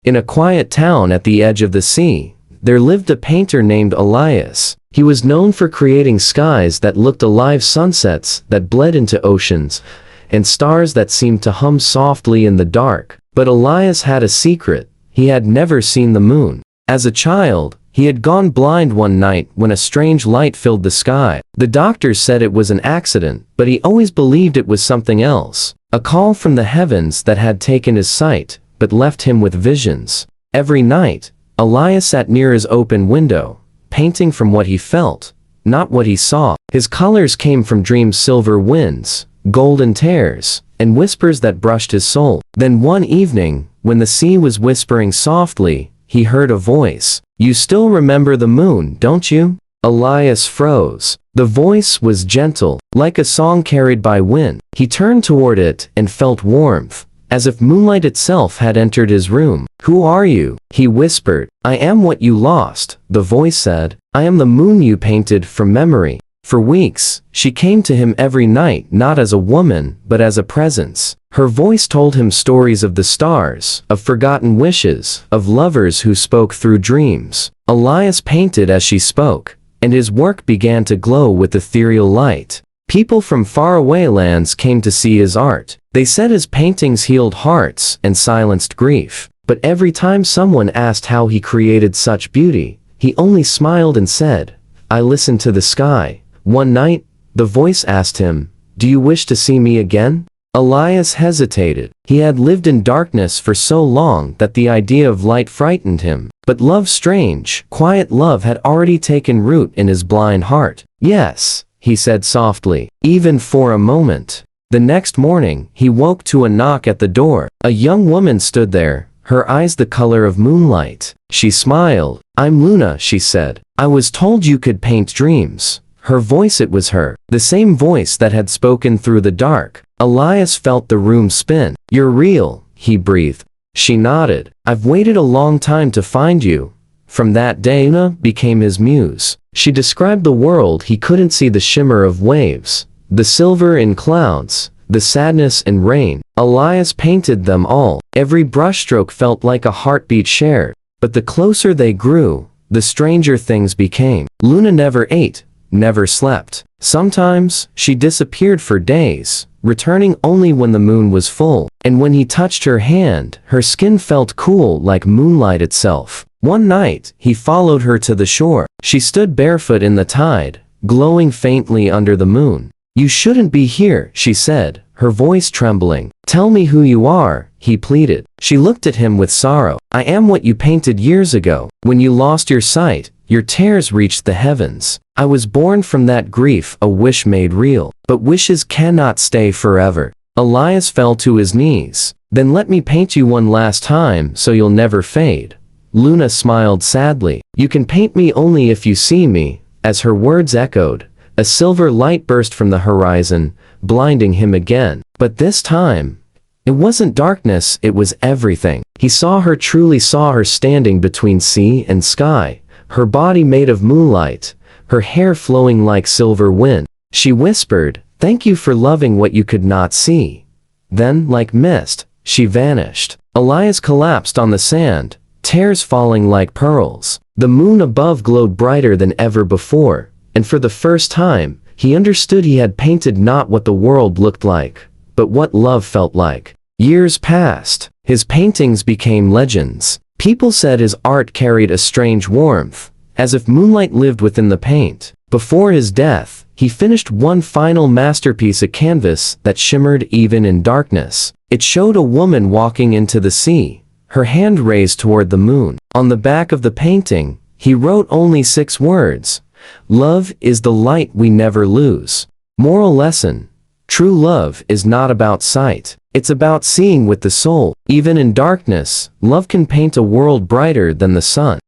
In a quiet town at the edge of the sea, there lived a painter named Elias. He was known for creating skies that looked alive, sunsets that bled into oceans, and stars that seemed to hum softly in the dark. But Elias had a secret. He had never seen the moon. As a child, he had gone blind one night when a strange light filled the sky. The doctors said it was an accident, but he always believed it was something else. A call from the heavens that had taken his sight, but left him with visions. Every night, Elias sat near his open window, painting from what he felt, not what he saw. His colors came from dreams, silver winds, golden tears, and whispers that brushed his soul. Then one evening, when the sea was whispering softly, he heard a voice. "You still remember the moon, don't you?" Elias froze. The voice was gentle, like a song carried by wind. He turned toward it and felt warmth, as if moonlight itself had entered his room. "Who are you?" he whispered. "I am what you lost," the voice said. "I am the moon you painted from memory." For weeks, she came to him every night, not as a woman, but as a presence. Her voice told him stories of the stars, of forgotten wishes, of lovers who spoke through dreams. Elias painted as she spoke, and his work began to glow with ethereal light. People from faraway lands came to see his art. They said his paintings healed hearts and silenced grief. But every time someone asked how he created such beauty, he only smiled and said, "I listen to the sky." One night, the voice asked him, "Do you wish to see me again?" Elias hesitated. He had lived in darkness for so long that the idea of light frightened him. But love, strange, quiet love, had already taken root in his blind heart. "Yes," he said softly, "even for a moment." The next morning, he woke to a knock at the door. A young woman stood there, her eyes the color of moonlight. She smiled. "I'm Luna," she said. "I was told you could paint dreams." Her voice, it was her, the same voice that had spoken through the dark. Elias felt the room spin. "You're real," he breathed. She nodded. "I've waited a long time to find you." From that day, Luna became his muse. She described the world he couldn't see, the shimmer of waves, the silver in clouds, the sadness in rain. Elias painted them all. Every brushstroke felt like a heartbeat shared. But the closer they grew, the stranger things became. Luna never ate, never slept. Sometimes, she disappeared for days, returning only when the moon was full. And when he touched her hand, her skin felt cool like moonlight itself. One night, he followed her to the shore. She stood barefoot in the tide, glowing faintly under the moon. "You shouldn't be here," she said, her voice trembling. "Tell me who you are," he pleaded. She looked at him with sorrow. "I am what you painted years ago. When you lost your sight, your tears reached the heavens. I was born from that grief, a wish made real. But wishes cannot stay forever." Elias fell to his knees. "Then let me paint you one last time so you'll never fade." Luna smiled sadly. "You can paint me only if you see me." As her words echoed, a silver light burst from the horizon, blinding him again. But this time, it wasn't darkness, it was everything. He saw her, truly saw her, standing between sea and sky, her body made of moonlight, her hair flowing like silver wind. She whispered, "Thank you for loving what you could not see." Then, like mist, she vanished. Elias collapsed on the sand, tears falling like pearls. The moon above glowed brighter than ever before, and for the first time, he understood he had painted not what the world looked like, but what love felt like. Years passed. His paintings became legends. People said his art carried a strange warmth, as if moonlight lived within the paint. Before his death, he finished one final masterpiece, a canvas that shimmered even in darkness. It showed a woman walking into the sea, her hand raised toward the moon. On the back of the painting, he wrote only 6 words. "Love is the light we never lose." Moral lesson: true love is not about sight. It's about seeing with the soul. Even in darkness, love can paint a world brighter than the sun.